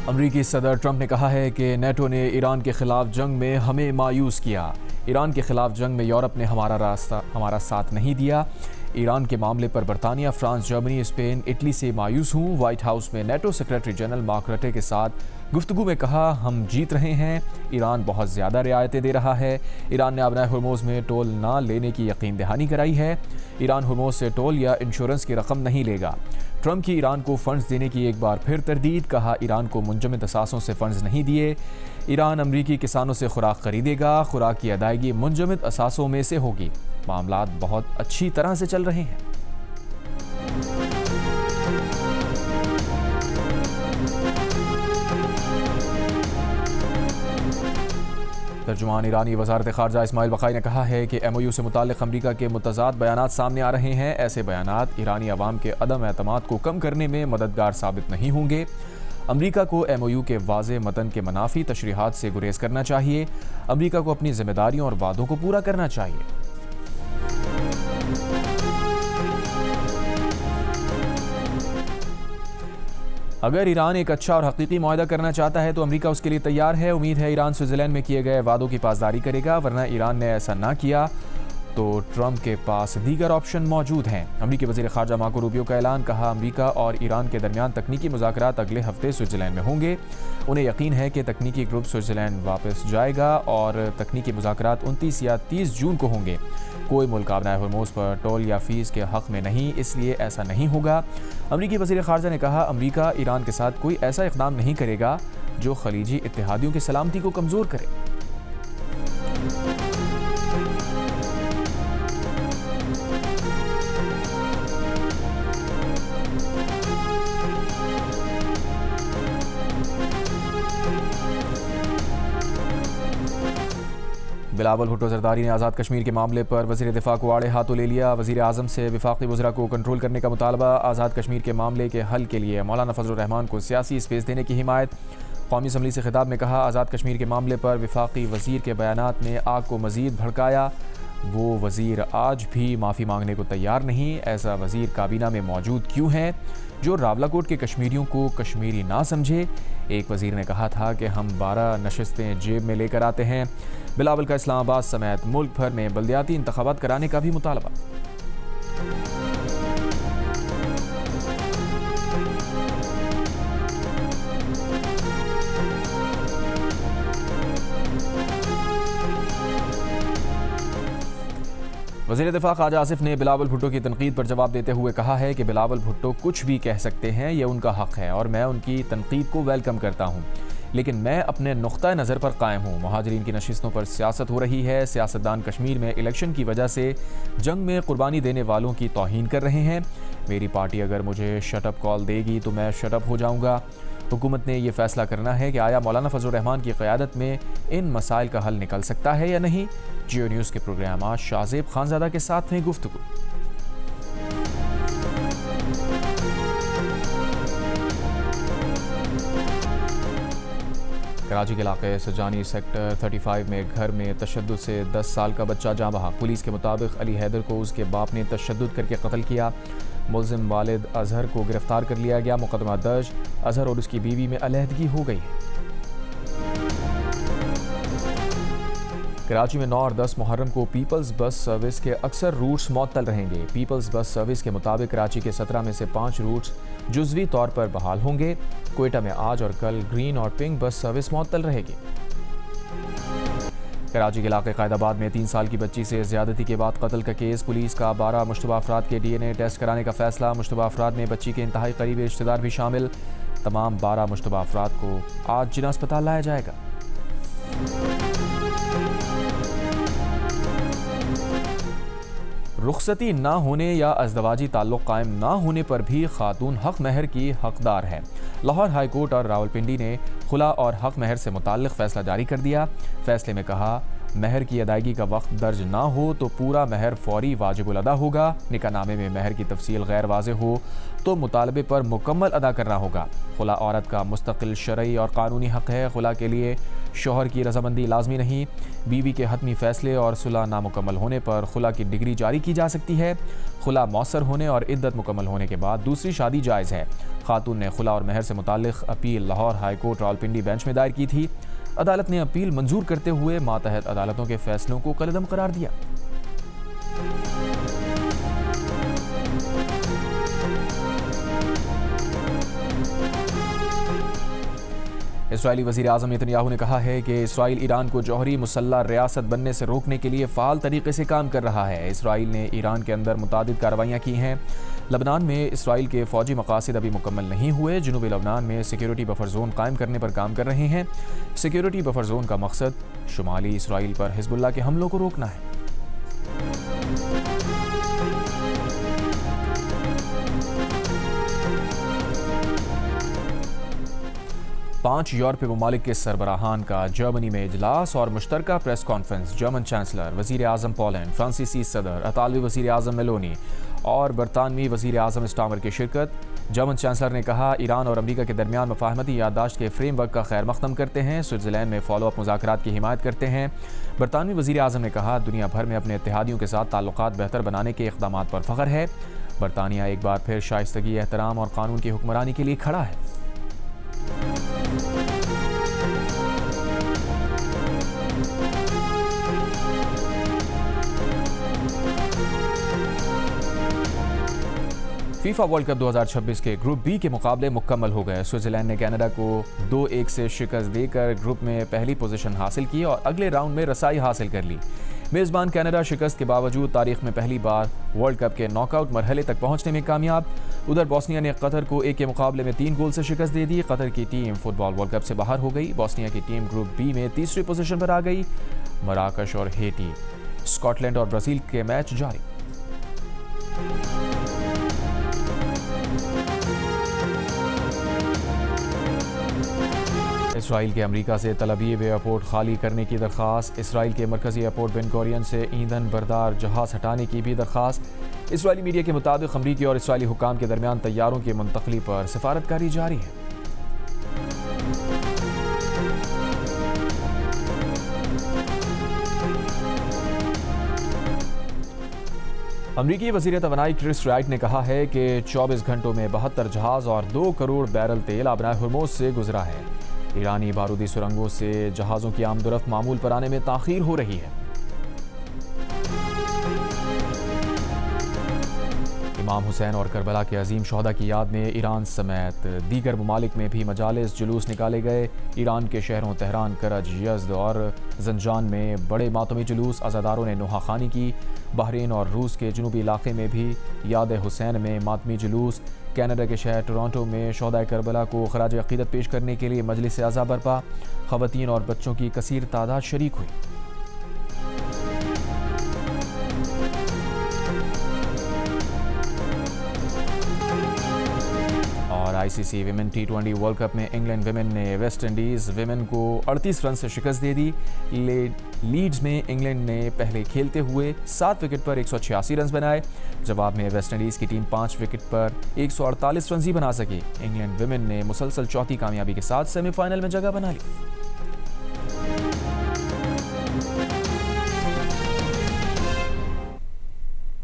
अमरीकी सदर ट्रंप ने कहा है कि नेटो ने ईरान के खिलाफ जंग में हमें मायूस किया। ईरान के खिलाफ जंग में यूरोप ने हमारा साथ नहीं दिया। ईरान के मामले पर बरतानिया, फ्रांस, जर्मनी, स्पेन, इटली से मायूस हूँ। व्हाइट हाउस में नेटो सेक्रेटरी जनरल मार्क रटे के साथ गुफ्तगू में कहा, हम जीत रहे हैं। ईरान बहुत ज़्यादा रियायतें दे रहा है। ईरान ने अपना हुर्मुज़ में टोल ना लेने की यकीन दहानी कराई है। ईरान हुर्मुज़ से टोल या इंश्योरेंस की रकम नहीं लेगा। ट्रंप की ईरान को फंड्स देने की एक बार फिर तरदीद, कहा ईरान को मुंजमद असासों से फंड्स नहीं दिए। ईरान अमरीकी किसानों से खुराक खरीदेगा। खुराक की अदायगी मुंजमद असासों में से होगी। मामलात बहुत अच्छी तरह से चल रहे हैं। तर्जुमान ईरानी वज़ारत ख़ारजा इस्माइल बक़ाई ने कहा है कि MOU से मुताल्लिक़ अमरीका के मुतज़ाद बयानात सामने आ रहे हैं। ऐसे बयानात ईरानी अवाम के अदम एतमाद को कम करने में मददगार साबित नहीं होंगे। अमरीका को MOU के वाज़े मतन के मनाफी तशरीहात से गुरेज करना चाहिए। अमरीका को अपनी जिम्मेदारियों और वादों को पूरा करना चाहिए। अगर ईरान एक अच्छा और हकीकी मुआहदा करना चाहता है तो अमरीका उसके लिए तैयार है। उम्मीद है ईरान स्विट्ज़रलैंड में किए गए वादों की पासदारी करेगा, वरना ईरान ने ऐसा ना किया तो ट्रंप के पास दीगर ऑप्शन मौजूद हैं। अमरीकी वज़ीर ख़ारजा मार्को रूबियो का ऐलान, कहा अमरीका और ईरान के दरमियान तकनीकी मुज़ाकरात अगले हफ्ते स्विट्ज़रलैंड में होंगे। उन्हें यकीन है कि तकनीकी ग्रुप स्विट्ज़रलैंड वापस जाएगा और तकनीकी मुज़ाकरात 29 या 30 जून को होंगे। कोई मुल्क अपनाए हुर्मुज़ पर टोल या फ़ीस के हक़ में नहीं, इसलिए ऐसा नहीं होगा। अमरीकी वज़ीर ख़ारजा ने कहा, अमरीका ईरान के साथ कोई ऐसा इक़दाम नहीं करेगा जो खलीजी इत्तेहादियों की सलामती को कमज़ोर करे। बिलावल भुट्टो जरदारी ने आज़ाद कश्मीर के मामले पर वज़ीर दिफ़ा को आड़े हाथों ले लिया। वज़ीर आज़म से वफाकी वज़रा को कंट्रोल करने का मुतालबा। आज़ाद कश्मीर के मामले के हल के लिए मौलाना फजलुर रहमान को सियासी स्पेस देने की हिमायत। कौमी असम्बली से खिताब में कहा, आज़ाद कश्मीर के मामले पर वफाकी वज़ीर के बयानात ने आग को मज़ीद भड़काया। वो वज़ीर आज भी माफ़ी मांगने को तैयार नहीं। ऐसा वज़ीर काबीना में मौजूद क्यों है जो रावलाकोट के कश्मीरियों को कश्मीरी ना समझे? एक वज़ीर ने कहा था कि हम 12 नशस्तें जेब में लेकर आते हैं। बिलावल का इस्लामाबाद समेत मुल्क भर में बल्दियाती इंतखाबात कराने का भी मुतालबा। वज़ीर दिफ़ा ख्वाजा आसिफ ने बिलावल भुट्टो की तनकीद पर जवाब देते हुए कहा है कि बिलावल भुट्टो कुछ भी कह सकते हैं, ये उनका हक़ है और मैं उनकी तनकीद को वेलकम करता हूँ, लेकिन मैं अपने नुक़्ता नज़र पर कायम हूँ। मुहाजिरीन की नशिस्तों पर सियासत हो रही है। सियासतदान कश्मीर में इलेक्शन की वजह से जंग में कुर्बानी देने वालों की तौहीन कर रहे हैं। मेरी पार्टी अगर मुझे शटअप कॉल देगी तो मैं शटअप हो जाऊँगा। हुकूमत ने यह फ़ैसला करना है कि आया मौलाना फजलुर रहमान की क़यादत में इन मसाइल का हल निकल सकता है या नहीं। जियो न्यूज़ के प्रोग्राम आज शाहज़ेब खानज़ादा के साथ में गुफ्तगू। कराची के इलाके सजानी सेक्टर 35 में घर में तशद्दुद से 10 साल का बच्चा जाँ बहा। पुलिस के मुताबिक अली हैदर को उसके बाप ने तशद्दुद करके कत्ल किया। मुल्ज़िम वालिद अजहर को गिरफ्तार कर लिया गया। मुकदमा दर्ज। अजहर और उसकी बीवी में अलहदगी हो गई है। कराची में 9 और 10 मुहर्रम को पीपल्स बस सर्विस के अक्सर रूट्स मअतल रहेंगे। पीपल्स बस सर्विस के मुताबिक कराची के 17 में से 5 रूट्स जुज़वी तौर पर बहाल होंगे। क्वेटा में आज और कल ग्रीन और पिंक बस सर्विस मअतल रहेगी। कराची के इलाके कायदाबाद में 3 साल की बच्ची से ज़्यादती के बाद कत्ल का केस। पुलिस का 12 मुश्तबा अफराद के DNA टेस्ट कराने का फैसला। मुश्तबा अफराद में बच्ची के इंतहाई करीबी रिश्तेदार भी शामिल। तमाम 12 मुश्तबा अफराद को आज जिना अस्पताल लाया जाएगा। रुखसती ना होने या अज़दवाजी ताल्लुक़ कायम ना होने पर भी खातून हक़ महर की हक़दार है। लाहौर हाई कोर्ट और रावलपिंडी ने खुला और हक़ महर से मुताल्लिक़ फ़ैसला जारी कर दिया। फ़ैसले में कहा, महर की अदायगी का वक्त दर्ज ना हो तो पूरा महर फौरी वाजिबुल अदा होगा। निकाहनामे में महर की तफसील गैर वाज़े हो तो मुतालबे पर मुकम्मल अदा करना होगा। खुला औरत का मुस्तकिल शरई और कानूनी हक़ है। खुला के लिए शौहर की रजामंदी लाजमी नहीं। बीवी के हतमी फैसले और सुलह नामुकम्मल होने पर खुला की डिग्री जारी की जा सकती है। खुला मौसर होने और इद्दत मुकम्मल होने के बाद दूसरी शादी जायज़ है। खातून ने खुला और महर से मुताल्लिक़ appeal Lahore high court Rawalpindi bench में दायर की थी। अदालत ने अपील मंजूर करते हुए मातहत अदालतों के फैसलों को कलअदम करार दिया। इसराइली वज़ीर आज़म नेतन्याहू ने कहा है कि इसराइल ईरान को जौहरी मुसल्लह रियासत बनने से रोकने के लिए फ़ाल तरीके से काम कर रहा है। इसराइल ने ईरान के अंदर मुतादिद कार्रवाइयाँ की हैं। लबनान में इसराइल के फ़ौजी मकासद अभी मुकम्मल नहीं हुए। जनूबी लबनान में सिक्योरिटी बफर जोन कायम करने पर काम कर रहे हैं। सिक्योरिटी बफर जोन का मकसद शुमाली इसराइल पर हिजबुल्लाह के हमलों को रोकना है। पांच यूरोपीय ममालिक के सरबराहान का जर्मनी में इजलास और मुश्तरका प्रेस कॉन्फ्रेंस। जर्मन चांसलर, वज़ीर आज़म पोलैंड, फ्रांसीसी सदर, इतालवी वज़ीर आज़म मेलोनी और बरतानवी वज़ीर आज़म स्टामर की शिरकत। जर्मन चांसलर ने कहा, ईरान और अमरीका के दरमियान मफाहमती याददाश्त के फ्रेमवर्क का खैर मकदम करते हैं। स्विट्ज़रलैंड में फॉलो अप मुज़ाकरात की हिमायत करते हैं। बरतानवी वज़ीर आज़म ने कहा, दुनिया भर में अपने इत्तेहादियों के साथ ताल्लुकात बेहतर बनाने के इक़दामात पर फ़ख्र है। बरतानिया एक बार फिर शाइस्तगी, एहतराम और कानून की हुक्मरानी के लिए खड़ा है। फीफा वर्ल्ड कप 2026 के ग्रुप बी के मुकाबले मुकम्मल हो गए। स्विट्ज़रलैंड ने कनाडा को 2-1 से शिकस्त देकर ग्रुप में पहली पोजीशन हासिल की और अगले राउंड में रसाई हासिल कर ली। मेज़बान कनाडा शिकस्त के बावजूद तारीख में पहली बार वर्ल्ड कप के नॉकआउट मरहले तक पहुंचने में कामयाब। उधर बोस्निया ने कतर को 1 के मुकाबले में 3 गोल से शिकस्त दे दी। कतर की टीम फुटबॉल वर्ल्ड कप से बाहर हो गई। बोस्निया की टीम ग्रुप बी में तीसरी पोजीशन पर आ गई। मराकश और हेटी, स्कॉटलैंड और ब्राज़ील के मैच जारी। इसराइल के अमेरिका से तल अवीव एयरपोर्ट खाली करने की दरख्वास्त। इसराइल के मरकजी एयरपोर्ट बेन गुरियन से ईंधन बरदार जहाज़ हटाने की भी दरख्वास्त। इसराइली मीडिया के मुताबिक अमरीकी और इसराइली हुकाम के दरमियान तैयारों की मुंतकली पर सिफारतकारी जारी है। अमरीकी वज़ीर तवानाई क्रिस राइट ने कहा है कि 24 घंटों में 72 जहाज़ और 2 करोड़ बैरल तेल आबनाए हुर्मुज़ से गुजरा है। ईरानी बारूदी सुरंगों से जहाज़ों की आमदोरफ्त मामूल पर आने में ताख़ीर हो रही है। इमाम हुसैन और करबला के अजीम शहदा की याद में ईरान समेत दीगर ममालिक में भी मजालिस जुलूस निकाले गए। ईरान के शहरों तेहरान, करज, यज़्द और ज़ंजान में बड़े मातमी जुलूस अज़ादारों ने नुहाखानी की। बहरीन और रूस के जनूबी इलाके में भी याद हुसैन में मातमी जुलूस। कनाडा के शहर टोरंटो में शहदाए करबला को खराज अक़ीदत पेश करने के लिए मजलिस अज़ा बरपा। ख़वातीन और बच्चों की कसीर तादाद शरीक हुई। ICC women T20 world cup में इंग्लैंड विमेन ने वेस्ट इंडीज़ विमेन को 38 रन से शिकस्त दे दी। लीड्स में इंग्लैंड ने पहले खेलते हुए 7 विकेट पर 186 रन बनाए। जवाब में वेस्ट इंडीज़ की टीम 5 विकेट पर 148 रन ही बना सकी। इंग्लैंड विमेन ने मुसलसल चौथी कामयाबी के साथ सेमीफाइनल में जगह बना ली।